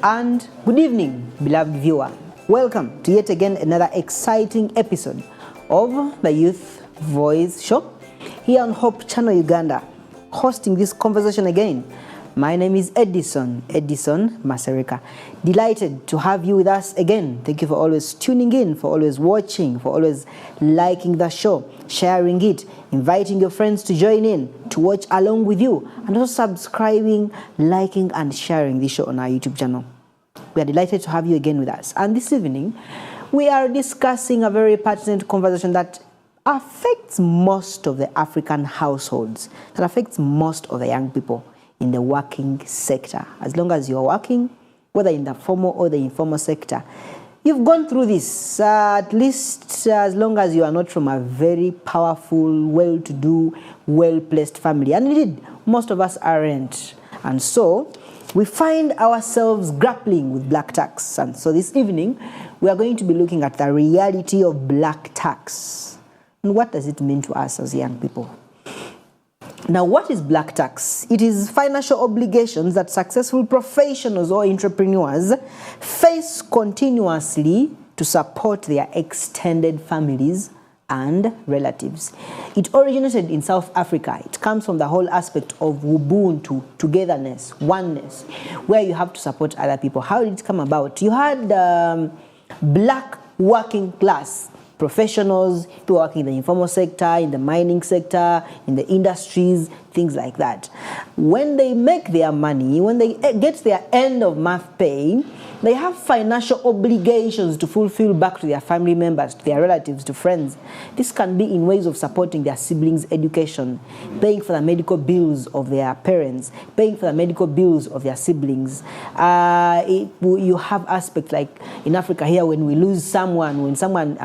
And good evening, beloved viewer. Welcome to yet again another exciting episode of the Youth Voice Show here on Hope Channel Uganda. Hosting this conversation again, my name is Edison Masereka. Delighted to have you with us again. Thank you for always tuning in, for always watching, for always liking the show, sharing it, inviting your friends to join in, to watch along with you, and also subscribing, liking, and sharing this show on our YouTube channel. We are delighted to have you again with us. And this evening, we are discussing a very pertinent conversation that affects most of the African households, that affects most of the young people in the working sector. As long as you're working, whether in the formal or the informal sector, you've gone through this, at least as long as you are not from a very powerful, well-to-do, well-placed family. And indeed, most of us aren't. And so, we find ourselves grappling with black tax. And so this evening, we are going to be looking at the reality of black tax. And what does it mean to us as young people? Now, what is black tax? It is financial obligations that successful professionals or entrepreneurs face continuously to support their extended families and relatives. It originated in South Africa. It comes from the whole aspect of Ubuntu, togetherness, oneness, where you have to support other people. How did it come about? You had black working class professionals, people working in the informal sector, in the mining sector, in the industries, things like that. When they make their money, when they get their end of month pay, they have financial obligations to fulfill back to their family members, to their relatives, to friends. This can be in ways of supporting their siblings' education, paying for the medical bills of their parents, paying for the medical bills of their siblings. You have aspects like in Africa here, when we lose someone, when someone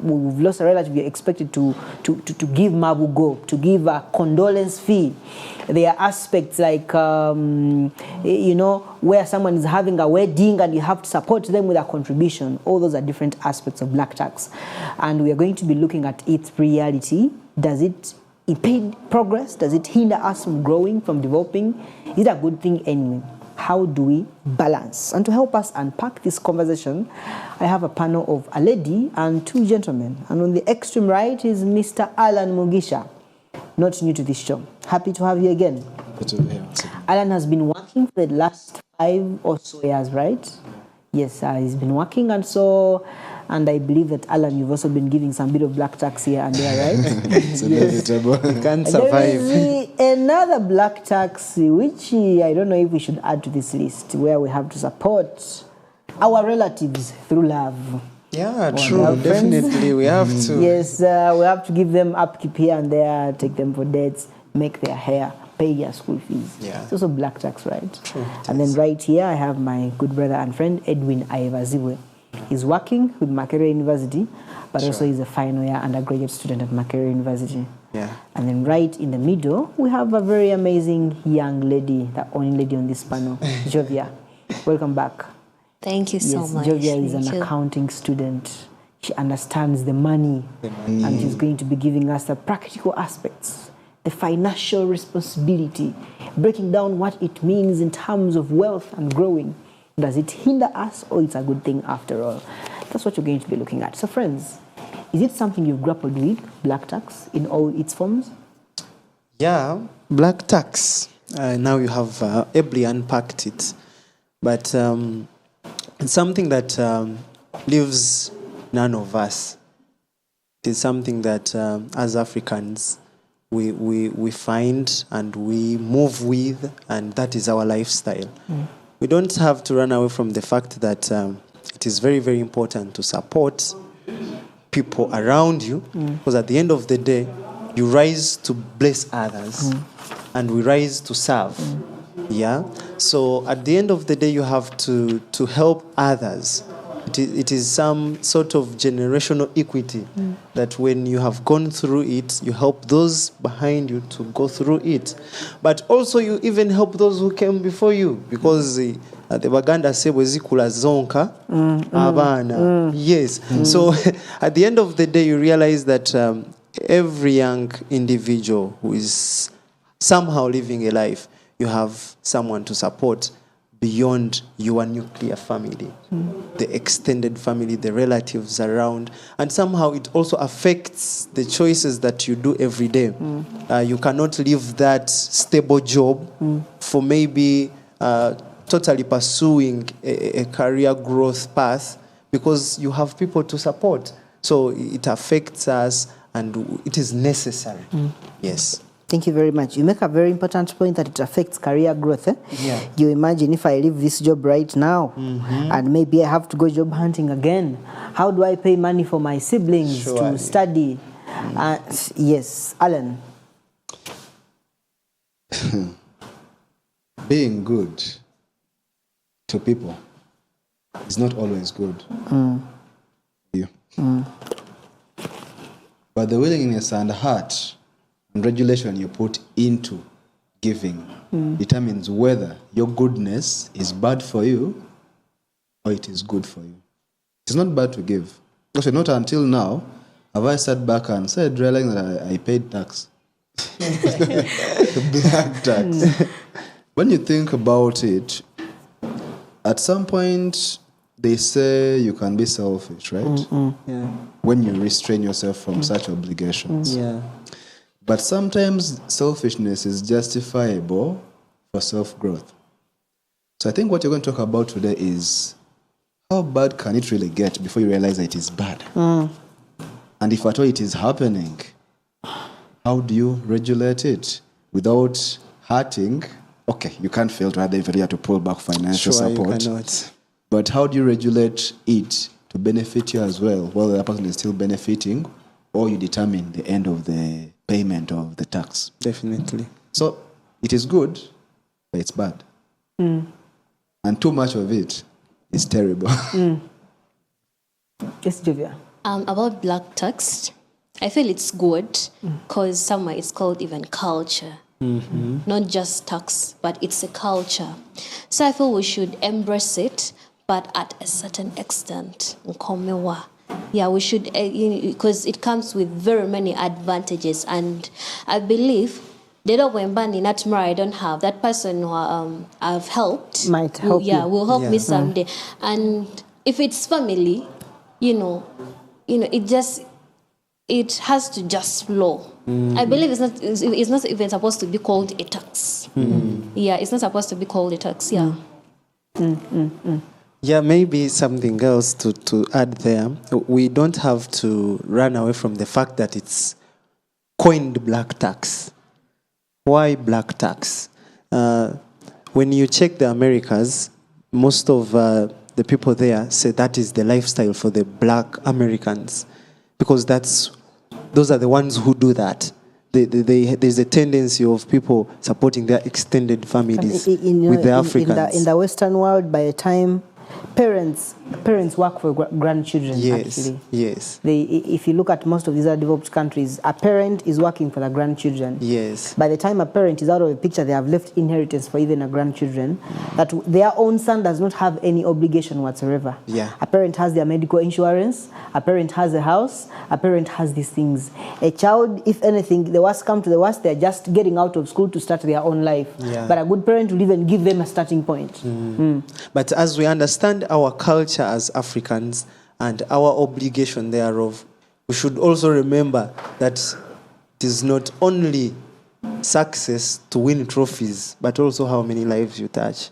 we've lost a relative, you're expected to give mabugo, to give a condolence fee. There are aspects like, where someone is having a wedding and you have to support them with a contribution. All those are different aspects of black tax. And we are going to be looking at its reality. Does it impede progress? Does it hinder us from growing, from developing? Is it a good thing anyway? How do we balance? And to help us unpack this conversation, I have a panel of a lady and two gentlemen. And on the extreme right is Mr. Alan Mugisha, not new to this show. Happy to have you again. Good to be here. Alan has been working for the last 5 or so years, right? Yes, he's been working, and I believe that, Alan, you've also been giving some bit of black tax here and there, right? It's inevitable. You can't survive. There is another black tax, which I don't know if we should add to this list, where we have to support our relatives through love. Yeah, true. Definitely, we have to. Yes, we have to give them upkeep here and there, take them for dates, make their hair, pay their school fees. Yeah. It's also black tax, right? True. And then right here, I have my good brother and friend, Edwin Aivaziwe. He's working with Makerere University, but also he's a final year undergraduate student at Makerere University. Yeah. And then right in the middle, we have a very amazing young lady, the only lady on this panel, Jovia. Welcome back. Thank you so much. Jovia is an accounting student. She understands the money, and she's going to be giving us the practical aspects, the financial responsibility, breaking down what it means in terms of wealth and growing. Does it hinder us, or it's a good thing after all? That's what you're going to be looking at. So friends, is it something you've grappled with, black tax, in all its forms? Yeah, black tax. Now you have ably unpacked it. But it's something that leaves none of us. It is something that as Africans we find and we move with, and that is our lifestyle. We don't have to run away from the fact that it is very, very important to support people around you, because at the end of the day, you rise to bless others, and we rise to serve. Yeah. So at the end of the day, you have to help others. It is some sort of generational equity that when you have gone through it, you help those behind you to go through it. But also you even help those who came before you, because the Baganda say wezikula zonka abana. Yes. So at the end of the day, you realize that every young individual who is somehow living a life, you have someone to support beyond your nuclear family, the extended family, the relatives around. And somehow it also affects the choices that you do every day. You cannot leave that stable job for maybe totally pursuing a career growth path because you have people to support. So it affects us and it is necessary. Yes. Thank you very much. You make a very important point that it affects career growth. Yeah. You imagine if I leave this job right now and maybe I have to go job hunting again. How do I pay money for my siblings Surely. to study? Yes, Alan. Being good to people is not always good. You. But the willingness and heart and regulation you put into giving determines whether your goodness is bad for you or it is good for you. It's not bad to give. Actually, not until now have I sat back and said, realizing that I paid tax. Black tax. When you think about it, at some point, they say you can be selfish, right? Yeah. When you restrain yourself from such obligations. Yeah. But sometimes selfishness is justifiable for self-growth. So I think what you're going to talk about today is how bad can it really get before you realize that it is bad? And if at all it is happening, how do you regulate it without hurting? Okay, you can't fail to have the area to pull back financial Sure, support. you cannot. But how do you regulate it to benefit you as well, while the other person is still benefiting, or you determine the end of the payment of the tax? Definitely. So it is good, but it's bad. And too much of it is terrible. Yes, Jovia. About black tax, I feel it's good because somewhere it's called even culture. Not just tax, but it's a culture. So I feel we should embrace it, but at a certain extent. Yeah, we should, because it comes with very many advantages. And I believe, I don't have that person who I've helped. Might help you. Will help Yeah. me someday. And if it's family, it has to just flow. I believe it's not even supposed to be called a tax. Yeah, it's not supposed to be called a tax. Yeah. Yeah, maybe something else to add there. We don't have to run away from the fact that it's coined black tax. Why black tax? When you check the Americas, most of the people there say that is the lifestyle for the black Americans because those are the ones who do that. There's a tendency of people supporting their extended families with the Africans. In the Western world, by the time parents work for grandchildren. Yes, actually. yes. If you look at most of these other developed countries, a parent is working for the grandchildren. Yes. By the time a parent is out of the picture, they have left inheritance for even a grandchildren. That their own son does not have any obligation whatsoever. Yeah. A parent has their medical insurance. A parent has a house. A parent has these things. A child, if anything, the worst come to the worst, they're just getting out of school to start their own life. Yeah. But a good parent will even give them a starting point. But as we understand our culture as Africans and our obligation thereof, we should also remember that it is not only success to win trophies, but also how many lives you touch.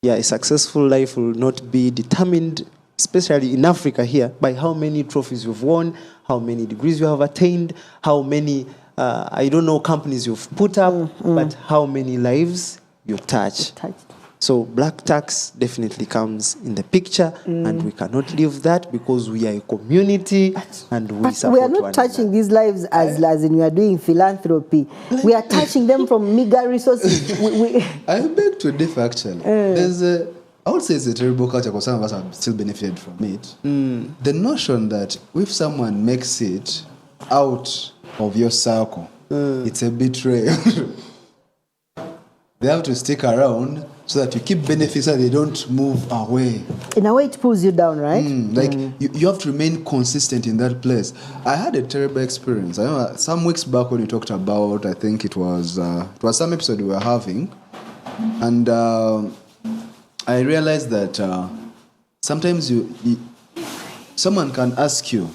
Yeah, a successful life will not be determined, especially in Africa here, by how many trophies you've won, how many degrees you have attained, how many, companies you've put up, but how many lives you touch. So black tax definitely comes in the picture, and we cannot leave that because we are a community and we But support we are not one touching another. these lives as in we are doing philanthropy. We are touching them from meager resources. I beg to differ, actually. I would say it's a terrible culture because some of us have still benefited from it. The notion that if someone makes it out of your circle, it's a betrayal. They have to stick around so that you keep benefits so they don't move away. In a way, it pulls you down, right? You have to remain consistent in that place. I had a terrible experience. I remember some weeks back when we talked about, I think it was some episode we were having, and I realized that sometimes someone can ask you,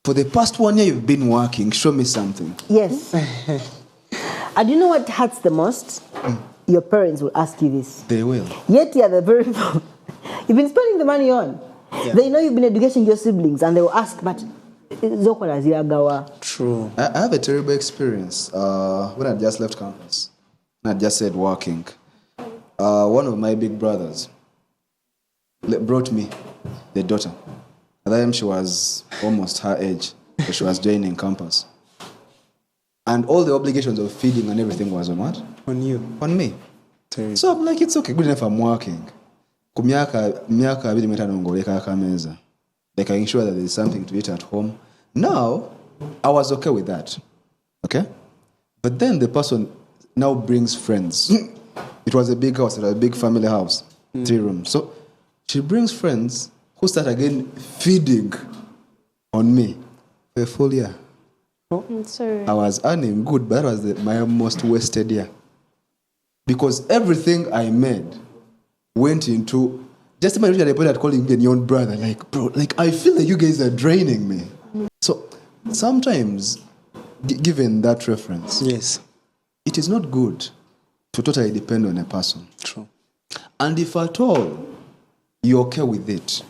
for the past 1 year you've been working, show me something. Yes. And you know what hurts the most? Your parents will ask you this. They will. Yet you're the very you've been spending the money on. Yeah. They know you've been educating your siblings, and they will ask, but Zokola Ziragawa. True. I have a terrible experience when I just left campus. I just said working. One of my big brothers brought me the daughter. At that time she was almost her age, so she was joining campus. And all the obligations of feeding and everything was on what? On you. On me. Terrible. So I'm like, it's okay, good enough I'm working. Miaka 2 ngoleka kameza. Like I ensure that there's something to eat at home. Now, I was okay with that. Okay? But then the person now brings friends. It was a big house, it was a big family house, 3 rooms. So she brings friends who start again feeding on me for a full year. Sorry. I was earning good, but that was my most wasted year. Because everything I made went into, just imagine the point at calling me your own brother, like, bro, like, I feel like you guys are draining me. So sometimes, given that reference, Yes. it is not good to totally depend on a person. True. And if at all you're okay with it,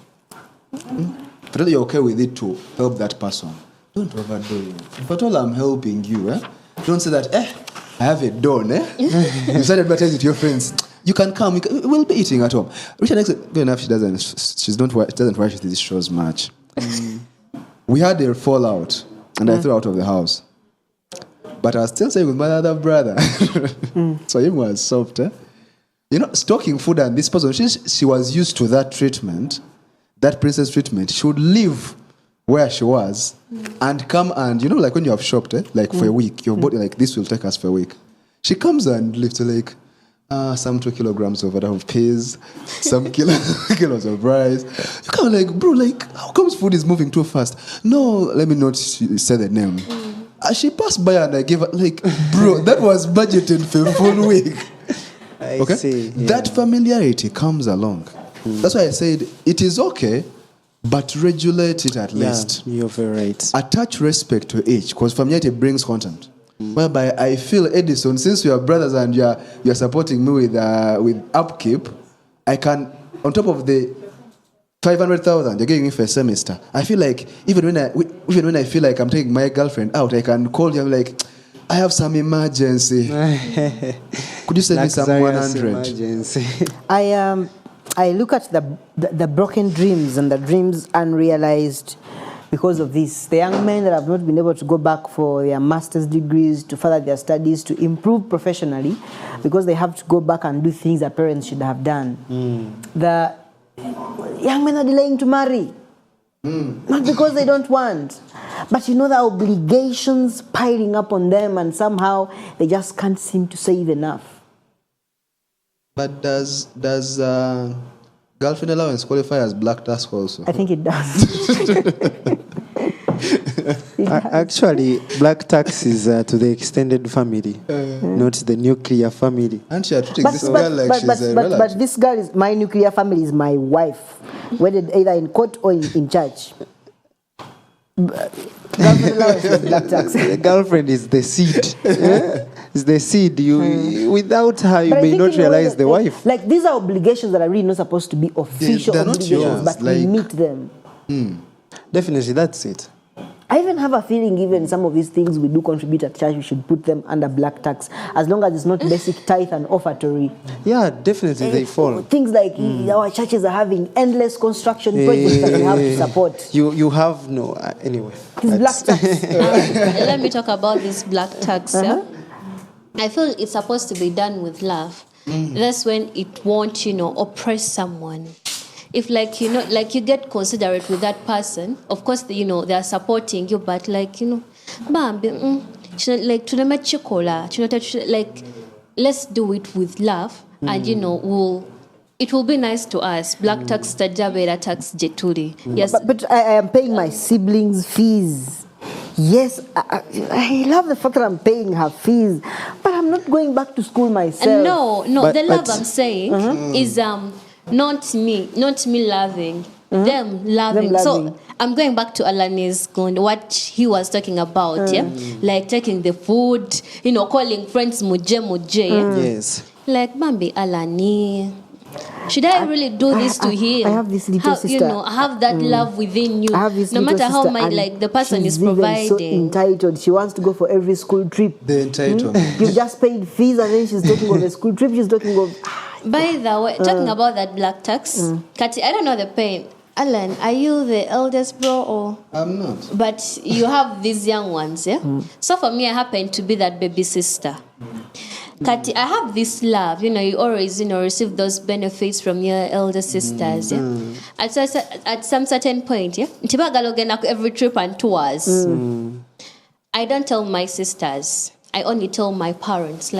if at all you're okay with it to help that person, don't overdo it. If at all I'm helping you, don't say that, I have a don, You start advertising to your friends. You can come, we'll be eating at home. Richard, good enough, she doesn't watch these shows much. We had a fallout, and I threw her out of the house. But I was still staying with my other brother. So him was soft, You know, stocking food, and this person, she was used to that treatment, that princess treatment. She would leave where she was and come and, you know, like when you have shopped, like for a week, you've bought, like, this will take us for a week. She comes and lifts, like, some 2 kilograms of peas, some kilos of rice. You come like, bro, like, how come food is moving too fast? No, let me not say the name. She passed by and I gave her, like, bro, that was budgeted for a full week. I Okay? see. Yeah. That familiarity comes along. That's why I said it is okay, but regulate it at least. Yeah, you're very right. Attach respect to each, because familiarity brings content. Whereby I feel, Edison, since we are brothers and you're supporting me with upkeep, I can, on top of the 500,000 you're giving me for a semester, I feel like even when I feel like I'm taking my girlfriend out, I can call you. I'm like, I have some emergency. Could you send me some 100? Emergency. I look at the broken dreams and the dreams unrealized because of this. The young men that have not been able to go back for their master's degrees, to further their studies, to improve professionally, because they have to go back and do things that parents should have done. The young men are delaying to marry. Not because they don't want, but you know, the obligations piling up on them, and somehow they just can't seem to save enough. But does girlfriend allowance qualify as black tax also? I think it does. Actually, black tax is to the extended family, not the nuclear family. And she treating this girl like she's a relative. But this girl is my nuclear family, is my wife, whether either in court or in church. Girlfriend allowance is black tax. The girlfriend is the seed. It's the seed. Without her, you But I may think not in a way realize that, the wife. Like, these are obligations that are really not supposed to be official they're not obligations, yours, but like- we meet them. Definitely, that's it. I even have a feeling even some of these things we do contribute at church, we should put them under black tax, as long as it's not basic tithe and offertory. Yeah, definitely they fall. Things like our churches are having endless construction projects that we have to support. You have no anyway. It's black tax. Let me talk about this black tax. Yeah? I feel it's supposed to be done with love. That's when it won't, oppress someone. If like you get considerate with that person, of course they're supporting you, but bambi, like let's do it with love, and it will be nice to us. Black tax tajabera tax jeturi. Yes. But I am paying my siblings' fees. Yes, I love the fact that I'm paying her fees, but I'm not going back to school myself. No, But- the love but- I'm saying is not me loving. Them loving. Them So loving. I'm going back to Alani's what he was talking about, yeah? Like taking the food, calling friends muje, yeah? Yes. Like Bambi Alani. Should I really do this to him? I have this little sister. Have that love within you. I have this No little matter how sister, much and like the person she's is even providing. so entitled. She wants to go for every school trip. The entitlement. You've just paid fees and then she's talking of a school trip. She's talking of By the way, talking about that black tax, Kati, I don't know the pain. Alan, are you the eldest bro or? I'm not. But you have these young ones, yeah? So for me, I happen to be that baby sister. Kati, I have this love, you always, receive those benefits from your elder sisters, yeah? At some certain point, yeah? Ntibagalo every trip and tours. I don't tell my sisters. I only tell my parents,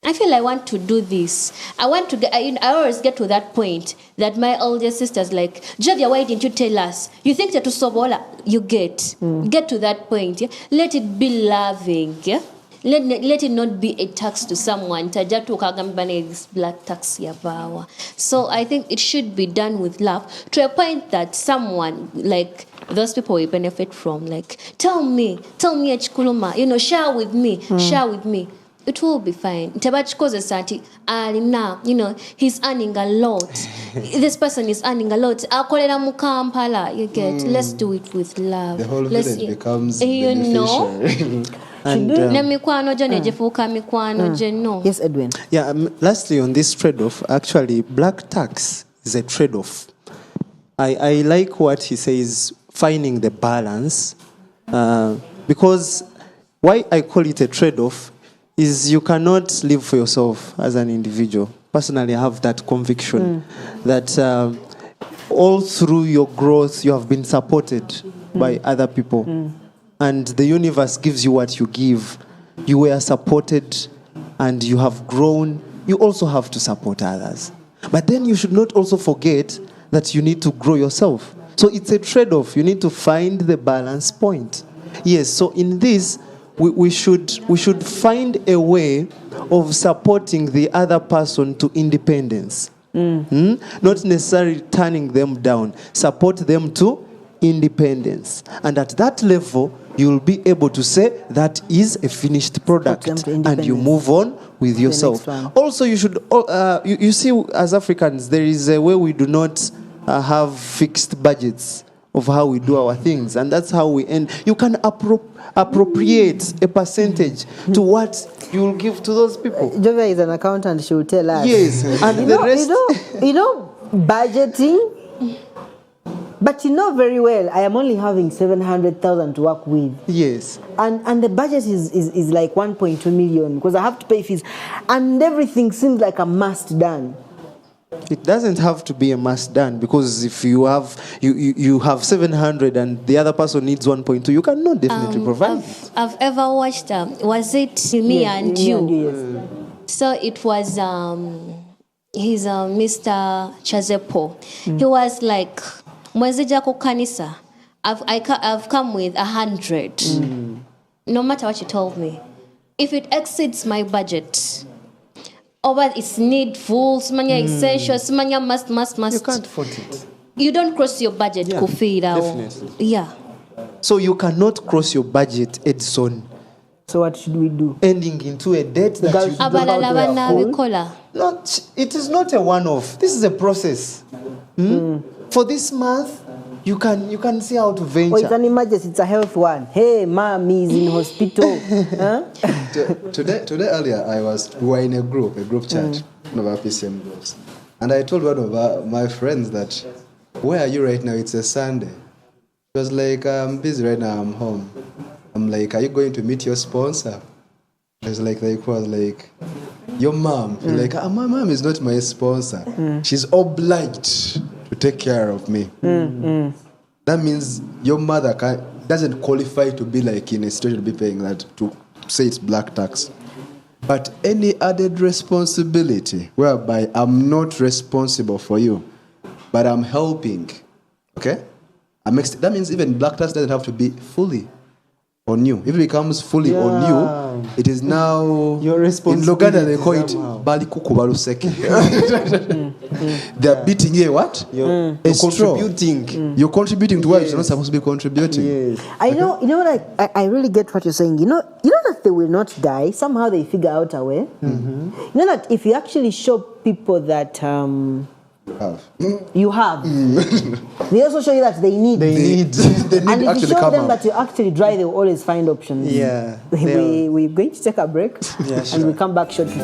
I feel I want to do this. I want to get. I always get to that point that my older sisters like, Javia, why didn't you tell us? You think that to Sobola, you get to that point. Yeah? Let it be loving. Yeah. Let it not be a tax to someone. Tajatu kagambane this black tax yavawa. So I think it should be done with love to a point that someone like those people will benefit from. Like, tell me, Echikuluma, share with me. It will be fine. Tabachikoze sati alina, he's earning a lot. This person is earning a lot. Akolera mu Kampala, you get. Let's do it with love. The whole village becomes you know. beneficiary. And Ne mikwano gyo ne gifuuka mikwano gye no. yes, Edwin. yeah, lastly on this trade-off, actually, black tax is a trade-off. I like what he says, finding the balance, because why I call it a trade-off is you cannot live for yourself as an individual. Personally, I have that conviction that all through your growth, you have been supported by other people. And the universe gives you what you give. You were supported and you have grown. You also have to support others. But then you should not also forget that you need to grow yourself. So it's a trade-off. You need to find the balance point. Yes, so in this, we should find a way of supporting the other person to independence. Not necessarily turning them down. Support them to independence. And at that level, you'll be able to say that is a finished product. them to And you move on with yourself. next one. Also, you should, you see, as Africans, there is a way we do not have fixed budgets of how we do our things, and that's how we end. You can appropriate a percentage to what you will give to those people. Jovia is an accountant. She will tell us. Yes, and the rest. Budgeting. But you know very well, I am only having 700,000 to work with. Yes. And the budget is like 1.2 million because I have to pay fees. And everything seems like a must done. It doesn't have to be a must done, because if you have you have 700 and the other person needs 1.2, you cannot definitely provide. I've ever watched was it Me Yes, and Me You? and You, yes. So it was he's Mr. Chazepo. He was like, Mwezija ko kanisa. I've come with 100. No matter what you told me. If it exceeds my budget, over it's needful, smanya essential, smanya must. You can't afford it. You don't cross your budget, Yeah, Kufira. definitely. Yeah. So you cannot cross your budget, Edson, So what should we do? ending into a debt that Guys, you About Abalala their bana phone? bikola. not. It is not a one-off. This is a process. For this month, you can see how to venture. Oh, it's an emergency. It's a health one. Hey, mom is in hospital. Huh? Today earlier, we were in a group chat, one of our PCM groups. And I told one of my friends that, where are you right now? It's a Sunday. She was like, I'm busy right now, I'm home. I'm like, are you going to meet your sponsor? I was like, your mom. She's like, my mom is not my sponsor. She's obliged to take care of me. That means your mother doesn't qualify to be like in a situation to be paying that, to say it's black tax. But any added responsibility whereby I'm not responsible for you, but I'm helping, okay? that means even black tax doesn't have to be fully on you. If it becomes fully on you, it is now Your responsibility in Luganda they call it somehow. bali kukubaluseke. They are beating you what? You're A straw. contributing. You're contributing to what you're not supposed to be contributing. Yes. I know, what I really get what you're saying. You know that they will not die. Somehow they figure out a way. You know that if you actually show people that you have, they also show you that they need. They need. They need And to if you actually show come them out. that you're actually dry, they will always find options. Yeah, We're going to take a break Yeah, and sure. we come back shortly.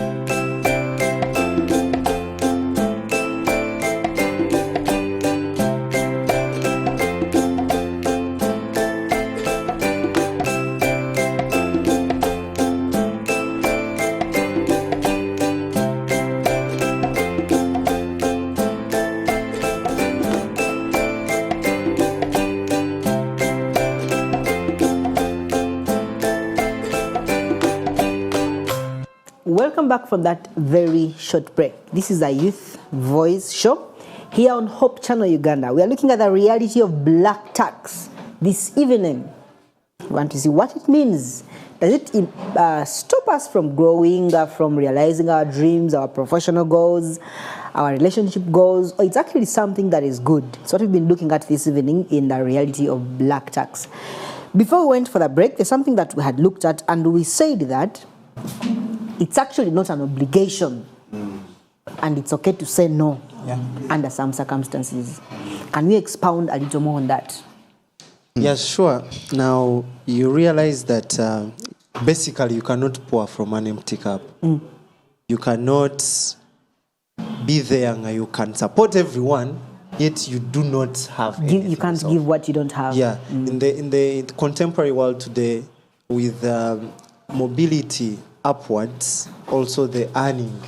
Welcome back from that very short break. This is a Youth Voice show here on Hope Channel Uganda. We are looking at the reality of black tax this evening. We want to see what it means. Does it stop us from growing, from realizing our dreams, our professional goals, our relationship goals, or it's actually something that is good? It's what we've been looking at this evening in the reality of black tax. Before we went for the break, there's something that we had looked at, and we said that it's actually not an obligation, and it's okay to say no under some circumstances. Can we expound a little more on that? Yeah, sure. Now, you realize that basically you cannot pour from an empty cup. You cannot be there and you can support everyone, yet you do not have anything. You can't So, give what you don't have. Yeah, in the contemporary world today, with mobility upwards, also the earning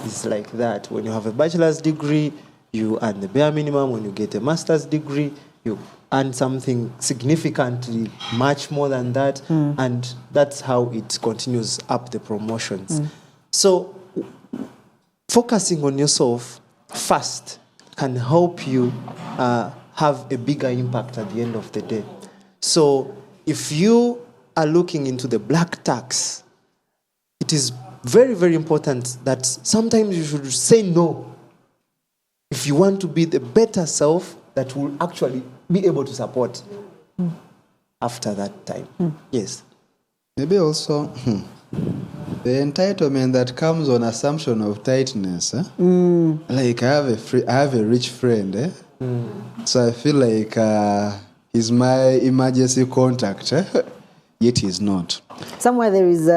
is like that. When you have a bachelor's degree, you earn the bare minimum. When you get a master's degree, you earn something significantly much more than that, and that's how it continues up the promotions. So focusing on yourself first can help you have a bigger impact at the end of the day. So if you are looking into the black tax, it is very, very important that sometimes you should say no if you want to be the better self that will actually be able to support after that time. Yes. Maybe also the entitlement that comes on assumption of tightness. Like I have a rich friend, so I feel like he's my emergency contact, yet he's not. Somewhere there is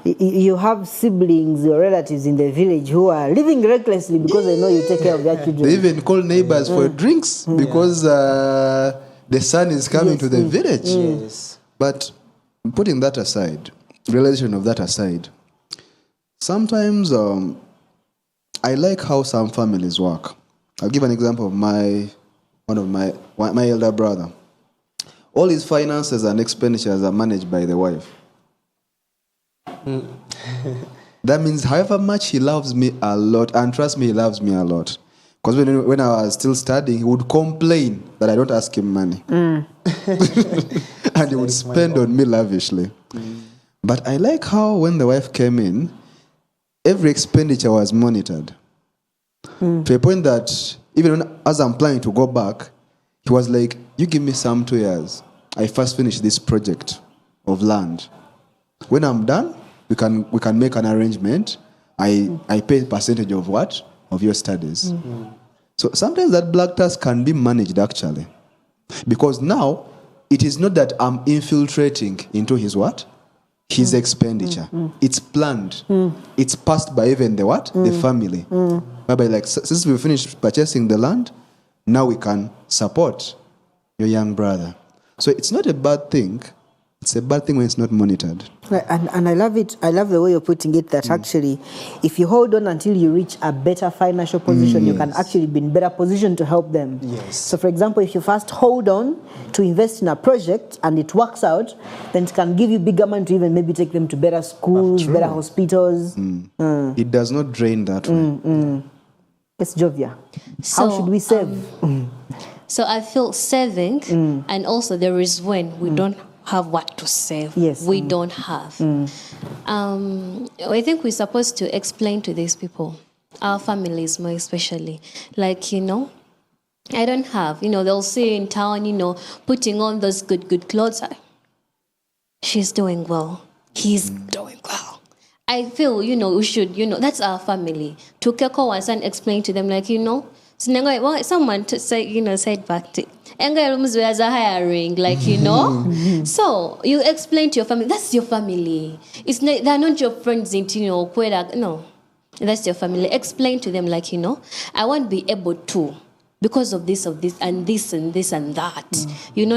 you have siblings or relatives in the village who are living recklessly because they know you take care of their children. They even call neighbors for drinks because the son is coming to the village. Yes. But putting that aside, realization of that aside, sometimes I like how some families work. I'll give an example of my elder brother. All his finances and expenditures are managed by the wife. That means however much he loves me a lot, and trust me, he loves me a lot. Because when I was still studying, he would complain that I don't ask him money. And he would spend on me lavishly. But I like how when the wife came in, every expenditure was monitored. To a point that even as I'm planning to go back, he was like, you give me some 2 years. I first finish this project of land. When I'm done, we can make an arrangement. I pay a percentage of what? Of your studies. So sometimes that black tax can be managed actually. Because now, it is not that I'm infiltrating into his what? His expenditure. It's planned. It's passed by even the what? The family. Whereby like, since we finished purchasing the land, now we can support your young brother. So it's not a bad thing. It's a bad thing when it's not monitored. And I love it. I love the way you're putting it, that actually, if you hold on until you reach a better financial position, you can actually be in better position to help them. Yes. So, for example, if you first hold on to invest in a project and it works out, then it can give you bigger money to even maybe take them to better schools, better hospitals. It does not drain that way. Yes, Jovia. How So, should we save? So I feel saving, and also there is when we don't have what to save. Yes. We don't have. I think we're supposed to explain to these people, our families more especially, like, I don't have, they'll see in town, putting on those good clothes. She's doing well. He's doing well. I feel, we should, that's our family. To keko once and explain to them, like, someone to say, said back to as a hiring, like, So you explain to your family, that's your family. It's not, they're not your friends no. That's your family. Explain to them, like, I won't be able to because of this, and this, and this, and that. And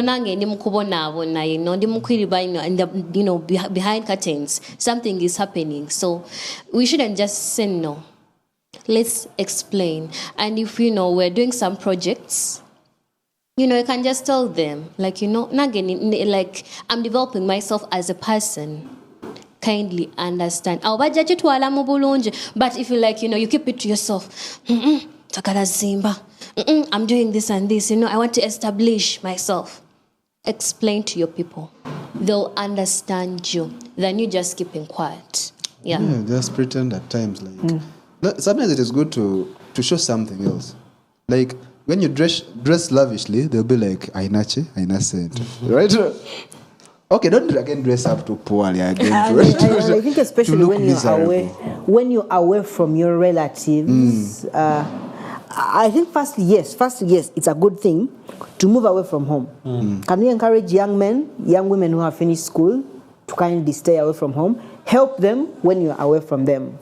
behind curtains, something is happening. So we shouldn't just say no. Let's explain. And if, we're doing some projects, you can just tell them, like, like, I'm developing myself as a person. Kindly understand. But if you like, you keep it to yourself. I'm doing this and this. I want to establish myself. Explain to your people. They'll understand you. Then you just keeping quiet. Yeah, just pretend at times. Like sometimes it is good to show something else. Like when you dress lavishly, they'll be like, Aina said, right? Okay, don't again dress up too poorly again. I think especially when you're away from your relatives. I think firstly, yes, it's a good thing to move away from home. Can we encourage young women who have finished school to kindly stay away from home? Help them when you're away from them.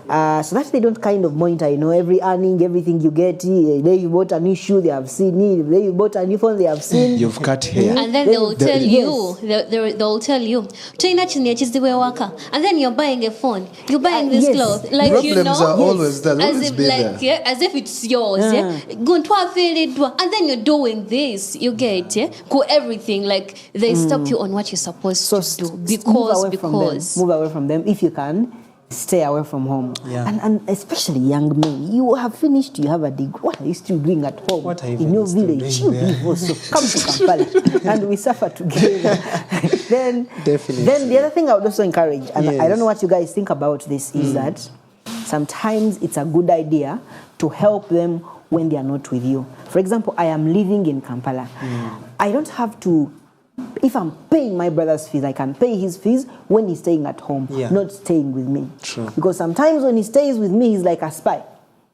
So that they don't kind of monitor, every earning, everything you get. There you bought a new shoe, they have seen it. There you bought a new phone, they have seen. You've cut hair. And then they'll tell you, they'll tell you, and then you're buying a phone, you're buying this clothes. Like, problems are always there. As if it's yours. And then you're doing this, you get, everything. Like, they stop you on what you're supposed to do. Because. Move away from them if you can. Stay away from home. And especially young men. You have finished, you have a degree. What are you still doing at home? What are you in your village? You also come to Kampala and we suffer together. Then the other thing I would also encourage, and I don't know what you guys think about this, is that sometimes it's a good idea to help them when they are not with you. For example, I am living in Kampala. I don't have to. If I'm paying my brother's fees, I can pay his fees when he's staying at home, not staying with me. True. Because sometimes when he stays with me, he's like a spy.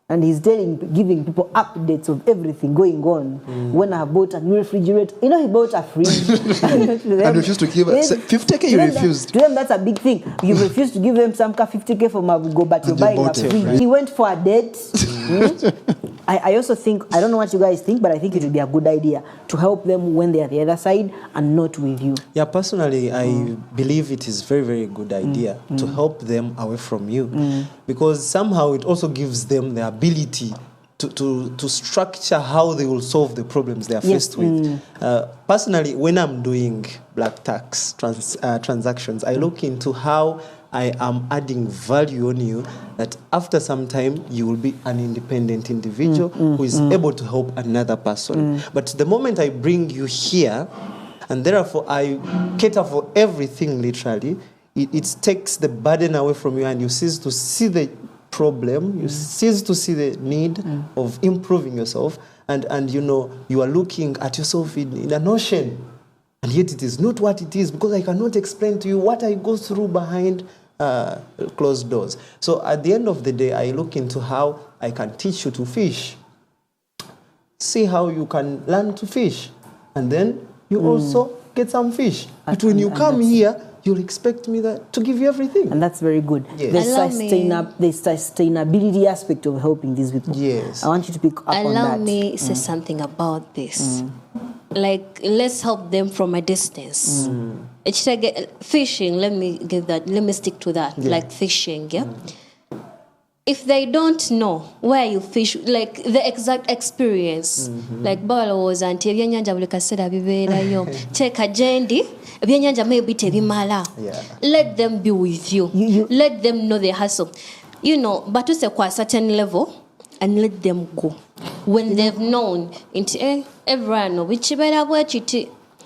And he's giving people updates of everything going on. When I bought a new refrigerator, he bought a fridge. And refused to give 50K, you refused. To them, that's a big thing. You refused to give them some 50K for Mabugo, but you're buying a fridge. Right? He went for a date. I also think, I don't know what you guys think, but I think it would be a good idea to help them when they're the other side and not with you. Yeah, personally, I believe it is very, very good idea to help them away from you. Because somehow it also gives them the ability to structure how they will solve the problems they are faced with. Personally, when I'm doing black tax transactions, I look into how I am adding value on you, that after some time you will be an independent individual who is able to help another person. But the moment I bring you here, and therefore I cater for everything literally, it takes the burden away from you, and you cease to see the problem, you cease to see the need of improving yourself, and you are looking at yourself in an ocean. And yet it is not what it is, because I cannot explain to you what I go through behind closed doors. So at the end of the day, I look into how I can teach you to fish. See how you can learn to fish. And then you also get some fish. But when you come here, you'll expect me to give you everything. And that's very good. Yes. The sustainability aspect of helping these people. Yes. I want you to pick up on that. Allow me to say something about this. Like, let's help them from a distance. Fishing, let me stick to that. Like fishing, if they don't know where you fish, like the exact experience, like Bala was anti ebyenyanja buli kaseera bibeerayo, teeka jendi ebyenyanja maybe tebimala. Let them be with you. Let them know the hustle. But to say a certain level and let them go. when they've known into everyone which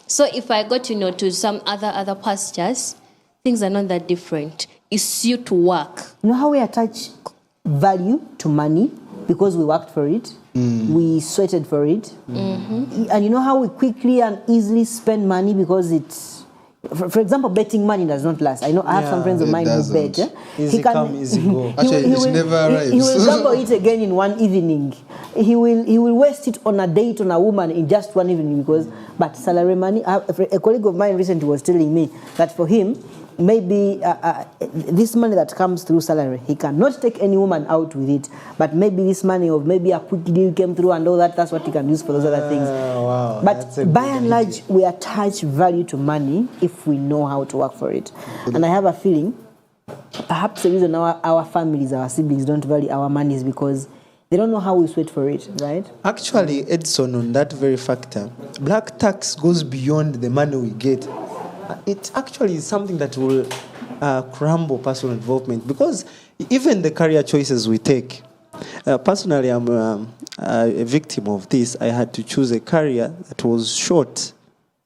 so if I got to some other pastures, things are not that different. It's you to work. You know how we attach value to money because we worked for it, we sweated for it, and you know how we quickly and easily spend money because it's, for example, betting money does not last. I know I have some friends of mine who bet. Easy come, easy go. Actually, it never arrives. He will gamble it again in one evening. He will waste it on a date on a woman in just one evening but salary money. A colleague of mine recently was telling me that for him, maybe this money that comes through salary, he cannot take any woman out with it. But maybe this money of maybe a quick deal came through and all that, that's what he can use for those other things. Wow, but by and large, we attach value to money if we know how to work for it. And I have a feeling, perhaps the reason our families, our siblings don't value our money is because they don't know how we sweat for it, right? Actually, Edson, on that very factor, black tax goes beyond the money we get. It actually is something that will crumble personal involvement because even the career choices we take. Personally, I'm a victim of this. I had to choose a career that was short,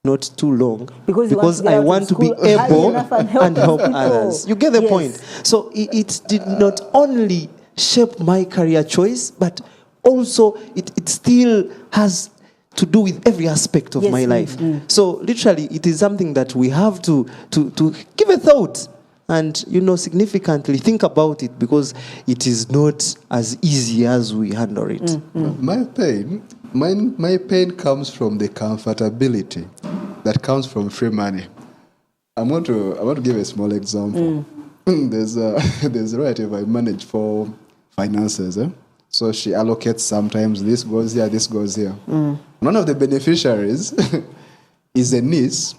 not too long, because I want to be able and help others. You get the point. So it did not only shape my career choice, but also it still has to do with every aspect of my life. So literally, it is something that we have to give a thought and significantly think about it because it is not as easy as we handle it. My pain comes from the comfortability that comes from free money. I want to give a small example. There's a relative I manage for finances. So she allocates sometimes this goes here, this goes here. One of the beneficiaries is a niece.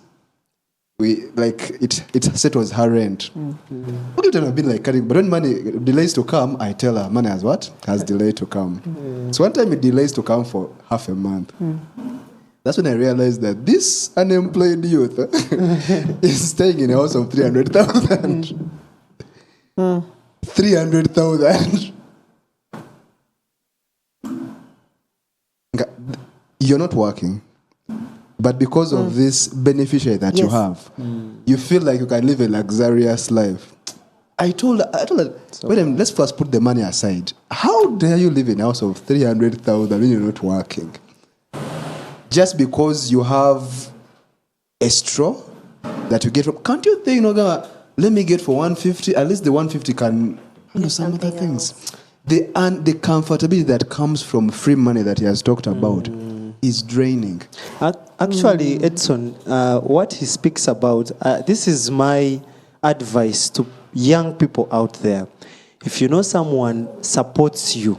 It settles her rent. Look at it, I've been like cutting, but when money delays to come, I tell her money has delayed to come. So one time it delays to come for half a month. That's when I realized that this unemployed youth is staying in a house of 300,000. 300,000. You're not working, but because of this beneficiary that you have, you feel like you can live a luxurious life. I told her, wait a minute, let's first put the money aside. How dare you live in a house of 300,000 when you're not working? Just because you have a straw that you get from, can't you think, let me get for 150, at least the 150 can handle some other things. The comfortability that comes from free money that he has talked about is draining. Actually, Edson, what he speaks about, this is my advice to young people out there. If you know someone supports you,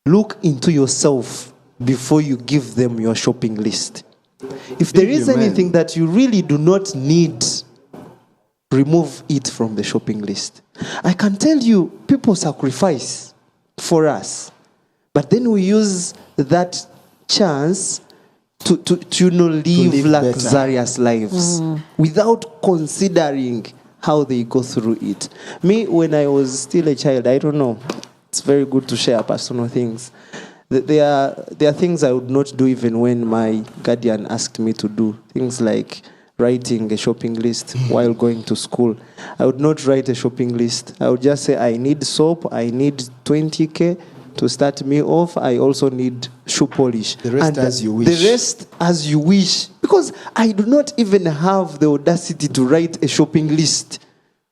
look into yourself before you give them your shopping list. If there is anything that you really do not need, remove it from the shopping list. I can tell you, people sacrifice for us, but then we use that chance to live luxurious lives without considering how they go through it. Me, when I was still a child, I don't know, it's very good to share personal things. There are things I would not do even when my guardian asked me to do. Things like writing a shopping list while going to school. I would not write a shopping list. I would just say, I need soap, I need 20K to start me off. I also need shoe polish. The rest as you wish. The rest as you wish. Because I do not even have the audacity to write a shopping list.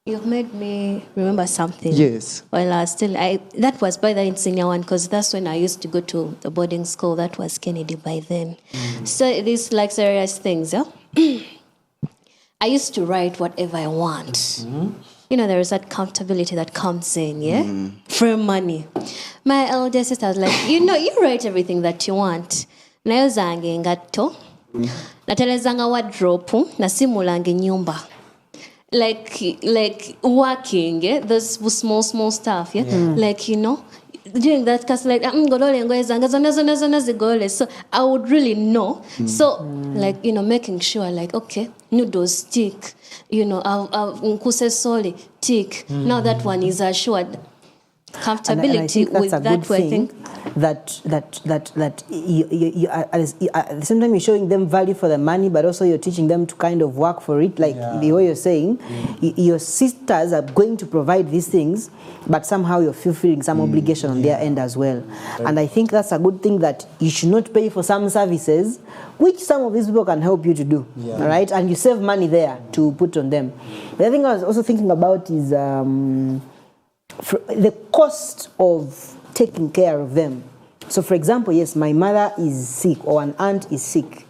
You've made me remember something. Yes. While I was still, that was by the senior one, because that's when I used to go to the boarding school. That was Kennedy by then. So these luxurious things, yeah? I used to write whatever I want. There is that comfortability that comes in, yeah? Free money. My elder sister was like, you write everything that you want. Nayo zange ngato. Natelezanga wardrobe. Nasimulanga nyumba. Like working, yeah? Those small stuff, yeah? Doing that, because so I would really know. So, making sure, okay, noodles, tick, nkuse sole, tick. Now that one is assured. Comfortability and I think that's with a that good way, I thing. think. That you at the same time you're showing them value for the money, but also you're teaching them to kind of work for it. Like the way you're saying, your sisters are going to provide these things, but somehow you're fulfilling some obligation on their end as well. And I think that's a good thing, that you should not pay for some services which some of these people can help you to do. All right, and you save money there to put on them. The other thing I was also thinking about is the cost of taking care of them. So for example, yes, my mother is sick or an aunt is sick.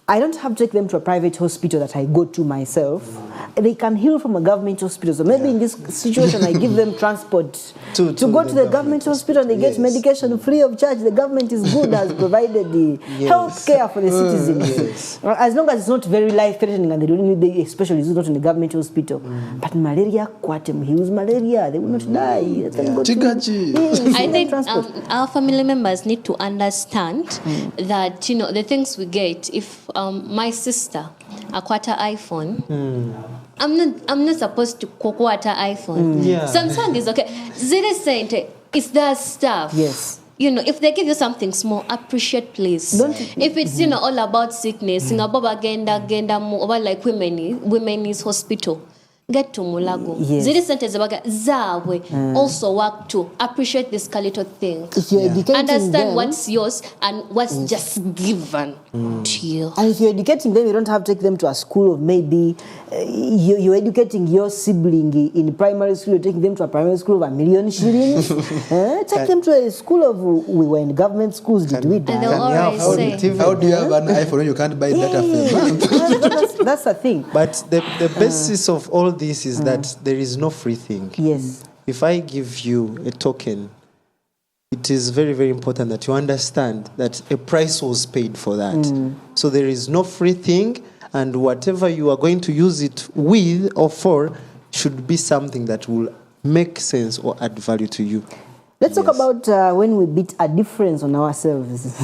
I don't have to take them to a private hospital that I go to myself. They can heal from a government hospital. So maybe in this situation, I give them transport to go to the government hospital, and they get medication free of charge. The government is good, has provided the health care for the citizens. As long as it's not very life-threatening and they don't need the, especially it's not in the government hospital. But malaria, Kwatem, he was malaria, they will not die. I think our family members need to understand that, you know, the things we get, if my sister akwata iPhone, I'm not supposed to kukwata iPhone. Samsung is okay. Zile sente, it's their stuff. Yes. You know, if they give you something small, appreciate, please. If it's, you know, all about sickness, genda mo, over like women's hospital. Get to Mulago. Zili sente zawe also work to appreciate this little thing. If you're educating understand them, what's yours and what's just given to you. And if you're educating them, you don't have to take them to a school of maybe you're educating your sibling in primary school. You're taking them to a primary school of 1 million shillings. Take them to a school of, we were in government schools, did we die? And they'll always say, how do you have an iPhone when you can't buy data for that's the thing. But the basis of all this is that there is no free thing. Yes. If I give you a token, it is very, very important that you understand that a price was paid for that. So there is no free thing, and whatever you are going to use it with or for should be something that will make sense or add value to you. Let's talk about when we beat a difference on ourselves.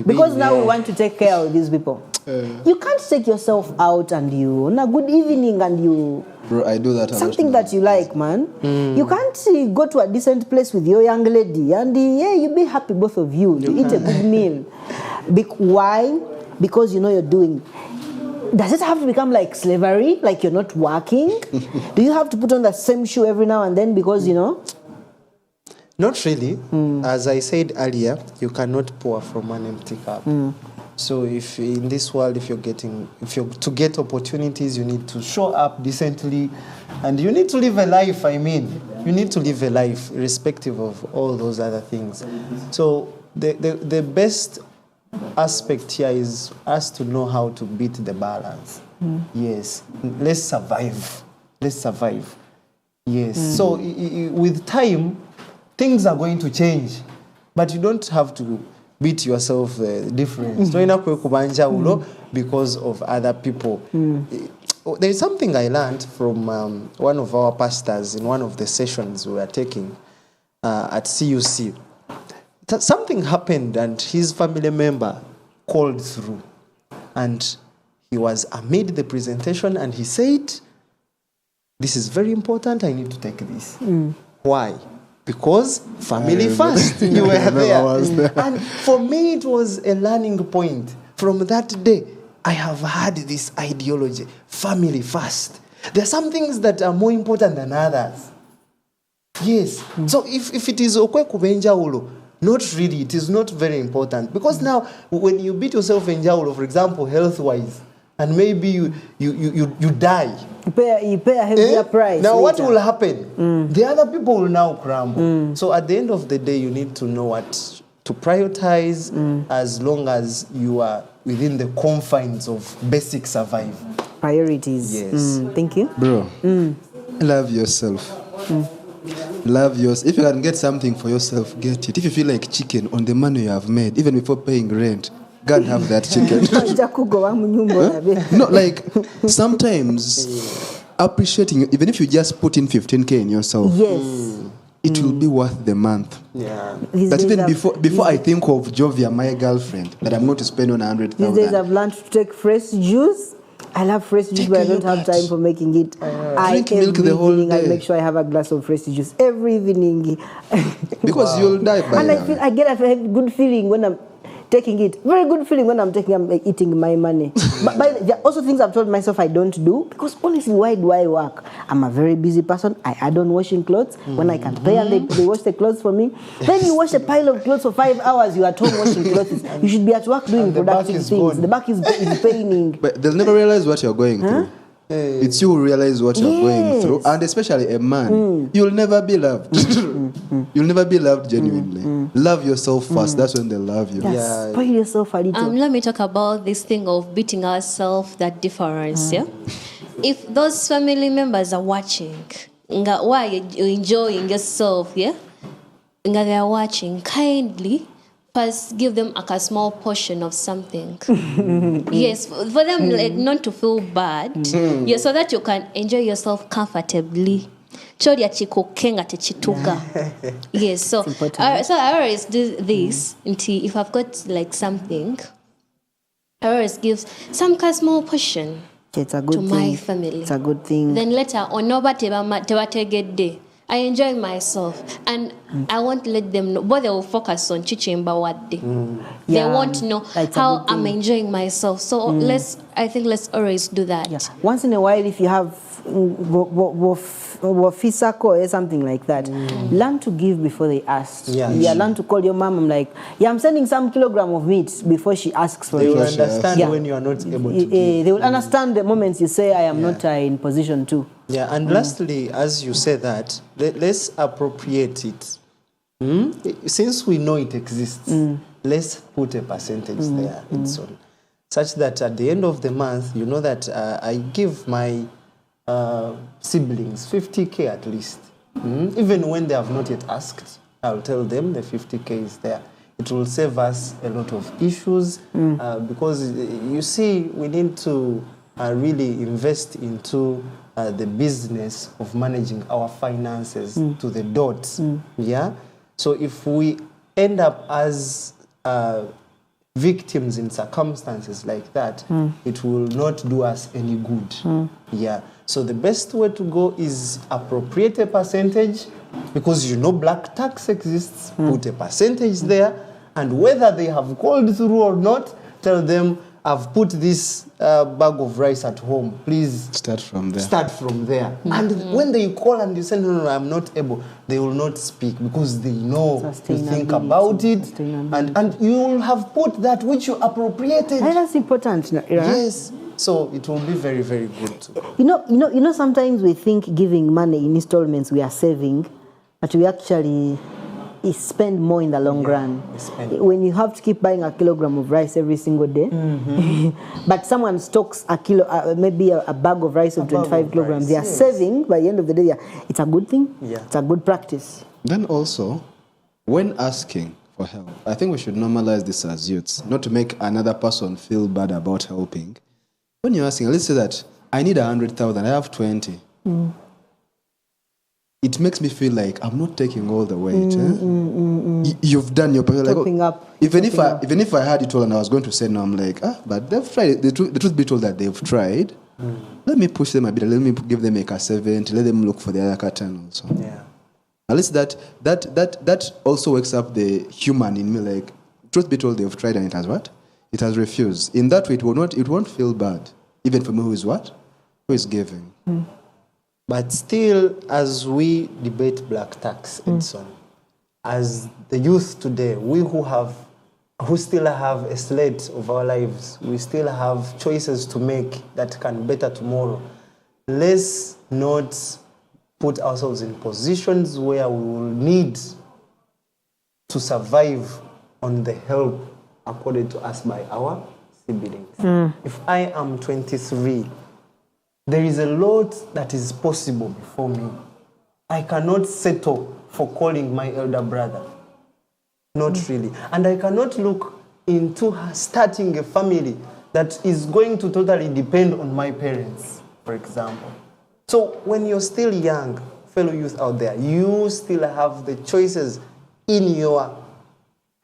Because now we want to take care of these people. You can't take yourself out and you, on a good evening, and you... Bro, I do that a lot. Something that you like, man. You can't go to a decent place with your young lady and you be happy, both of you, to eat a good meal. Why? Because you know you're doing... Does it have to become like slavery, like you're not working? Do you have to put on the same shoe every now and then because, you know? Not really. As I said earlier, you cannot pour from an empty cup. So if in this world, if you're to get opportunities, you need to show up decently, and you need to live a life. I mean, you need to live a life irrespective of all those other things. So the best aspect here is us to know how to beat the balance. Yes, let's survive. Yes. So with time, things are going to change, but you don't have to beat yourself different. Because of other people. There is something I learned from one of our pastors in one of the sessions we were taking at CUC. Something happened and his family member called through, and he was amid the presentation and he said, "This is very important, I need to take this." Why? Because family first. You were there. And for me it was a learning point. From that day, I have had this ideology, family first. There are some things that are more important than others. Yes. So if it is okwe kubenja ulo, not really, it is not very important. Because now, when you beat yourself in jaulo, for example, health-wise, and maybe you die. You pay a heavier price. Now, later. what will happen? The other people will now crumble. So at the end of the day, you need to know what to prioritize as long as you are within the confines of basic survival. Priorities. Yes. Thank you. Bro, love yourself. Love yours. If you can get something for yourself, get it. If you feel like chicken on the money you have made, even before paying rent, go and have that chicken. No, like sometimes appreciating, even if you just put in 15K in yourself, yes, it will be worth the month. Yeah. But even before I think of Jovia, my girlfriend, that I'm going to spend on 100,000. These days I've learned to take fresh juice I love fresh juice, but I don't have time for making it. Drink milk the whole evening, I day. make sure I have a glass of fresh juice every evening. Because you'll die by And I get a good feeling when I'm taking it. Very good feeling when I'm eating my money. But there are also things I've told myself I don't do, because honestly, why do I work? I'm a very busy person. I add on washing clothes when I can't pay, and they wash the clothes for me. Then you wash a pile of clothes for 5 hours. You are at home washing clothes. You should be at work doing And the back productive is things. gone. The back is paining. But they'll never realize what you're going through. It's you who realize what you're going through, and especially a man. You'll never be loved. You'll never be loved genuinely. Love yourself first. That's when they love you. Yes. Spoil yourself a little. Let me talk about this thing of beating ourselves, that difference. Yeah, if those family members are watching, why you enjoying yourself? Yeah, they are watching. Kindly, first give them a small portion of something. Yes, for them like not to feel bad. Yeah, so that you can enjoy yourself comfortably. Yes, so I always do this until if I've got like something, I always give some kind of small portion It's a good to thing. my family. It's a good thing. Then later on, day, I enjoy myself, and I won't let them know. But they will focus on chichimba what day. They Yeah, won't know that's a how good I'm thing. enjoying myself. So let's always do that. Yeah. Once in a while, if you have wafisako or something like that, learn to give before they ask. Yeah. Learn to call your mom. I'm like, I'm sending some kilogram of meat before she asks for They it. will understand Yeah. when you are not able to give. They will understand the moments you say, I am not in position to. Yeah, and lastly, as you say that, let's appropriate it. Since we know it exists, let's put a percentage there, such that at the end of the month, you know that I give my siblings 50K at least. Even when they have not yet asked, I'll tell them the 50K is there. It will save us a lot of issues because you see, we need to really invest into the business of managing our finances to the dot. Yeah. So if we end up as victims in circumstances like that, it will not do us any good. Yeah. So the best way to go is appropriate a percentage, because you know black tax exists. Put a percentage there, and whether they have called through or not, tell them, I've put this bag of rice at home. Please Start from there. start from there. And when they call and you say, no, I'm not able, they will not speak, because they know to think about it. And you will have put that which you appropriated. And that's important. Yes. So it will be very, very good too. You know, sometimes we think giving money in installments we are saving, but we actually spend more in the long run. When you have to keep buying a kilogram of rice every single day, but someone stocks a kilo, maybe a bag of rice of 25 kilograms, they are saving by the end of the day. Yeah. It's a good thing. Yeah. It's a good practice. Then also, when asking for help, I think we should normalize this as youths, not to make another person feel bad about helping. When you're asking, let's say that I need 100,000, I have 20. It makes me feel like I'm not taking all the weight. You've done your part. Like, Topping up. Even if I had it all and I was going to say no, I'm like, but they've tried. The truth be told that they've tried. Let me push them a bit. Let me give them a 70. Let them look for the other curtain also. Yeah. At least that also wakes up the human in me. Like, truth be told, they've tried and it has what? It has refused. In that way, it won't feel bad, even for me who is giving. But still, as we debate black tax, Edson, as the youth today, we who still have a slate of our lives, we still have choices to make that can better tomorrow. Let's not put ourselves in positions where we will need to survive on the help accorded to us by our siblings. If I am 23, there is a lot that is possible before me. I cannot settle for calling my elder brother. Not really. And I cannot look into starting a family that is going to totally depend on my parents, for example. So when you're still young, fellow youth out there, you still have the choices in your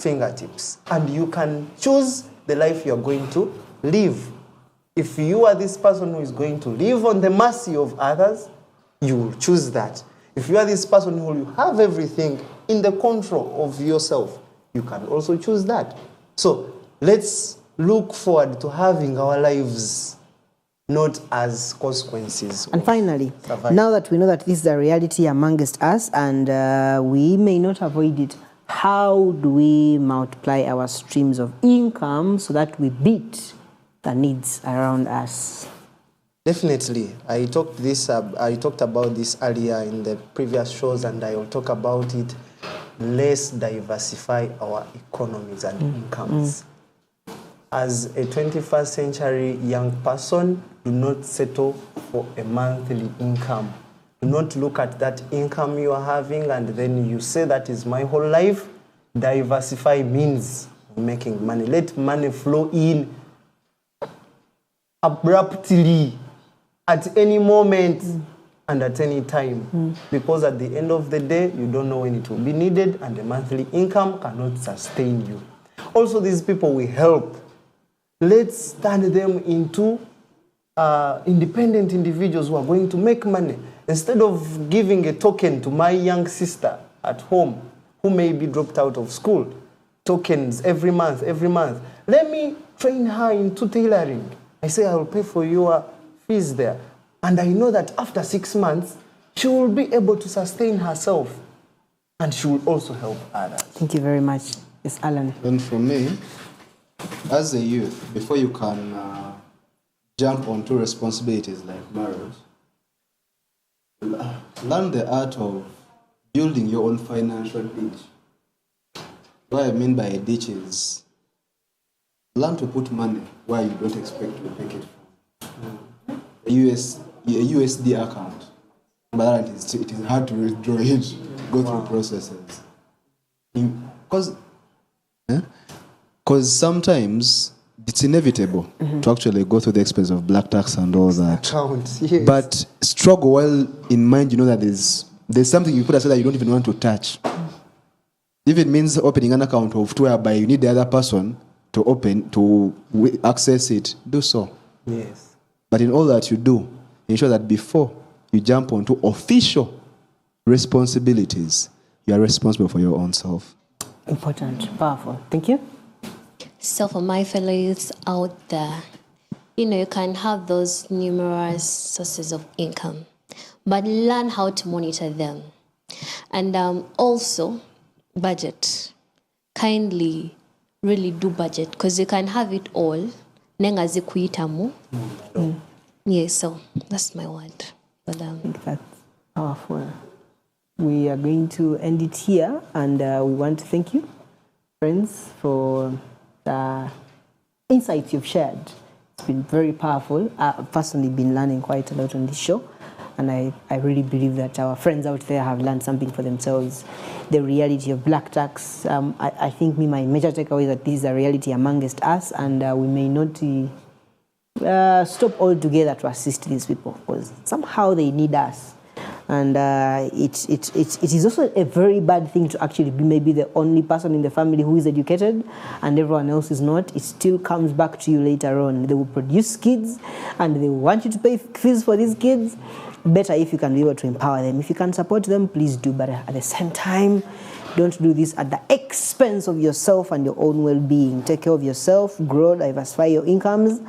fingertips. And you can choose the life you're going to live. If you are this person who is going to live on the mercy of others, you will choose that. If you are this person who will have everything in the control of yourself, you can also choose that. So let's look forward to having our lives not as consequences. And finally, survival. now that we know that this is a reality amongst us and we may not avoid it, how do we multiply our streams of income so that we beat the needs around us? Definitely. I talked about this earlier in the previous shows, and I will talk about it. Let's diversify our economies and incomes. As a 21st century young person, do not settle for a monthly income. Do not look at that income you are having and then you say that is my whole life. Diversify means making money. Let money flow in abruptly at any moment and at any time. Because at the end of the day, you don't know when it will be needed, and the monthly income cannot sustain you. Also, these people we help. Let's turn them into independent individuals who are going to make money. Instead of giving a token to my young sister at home who may be dropped out of school, tokens every month, let me train her into tailoring. I say I will pay for your fees there. And I know that after 6 months, she will be able to sustain herself and she will also help others. Thank you very much. Yes, Alan. And for me, as a youth, before you can jump onto responsibilities like marriage, learn the art of building your own financial ditch. What I mean by a ditch is learn to put money where you don't expect to pick it from. A USD account, but it is hard to withdraw it, go through processes. Because sometimes it's inevitable to actually go through the expense of black tax and all that. Account, yes. But struggle well in mind, you know that there's something you put aside that you don't even want to touch. If it means opening an account of whereby you need the other person to access it, do so. Yes. But in all that you do, ensure that before you jump onto official responsibilities, you are responsible for your own self. Important, powerful. Thank you. So for my fellow youths out there, you can have those numerous sources of income, but learn how to monitor them. And also, budget. Kindly really do budget, because you can have it all. Nengazi kuitamu. Yeah, so that's my word. But I think that's powerful. We are going to end it here, and we want to thank you, friends, for the insights you've shared. It's been very powerful. I've personally been learning quite a lot on this show, and I really believe that our friends out there have learned something for themselves. The reality of black tax, I think my major takeaway is that this is a reality amongst us, and we may not stop altogether to assist these people, because somehow they need us. And it is also a very bad thing to actually be maybe the only person in the family who is educated and everyone else is not. It still comes back to you later on. They will produce kids and they will want you to pay fees for these kids. Better if you can be able to empower them. If you can support them, please do. But at the same time, don't do this at the expense of yourself and your own well-being. Take care of yourself, grow, diversify your incomes,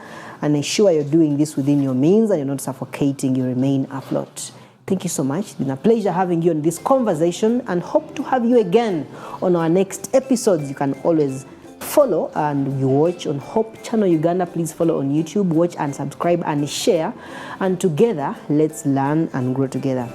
and ensure you're doing this within your means and you're not suffocating. You remain afloat. Thank you so much. It's been a pleasure having you on this conversation, and hope to have you again on our next episodes. You can always follow and you watch on Hope Channel Uganda. Please follow on YouTube, watch and subscribe and share. And together, let's learn and grow together.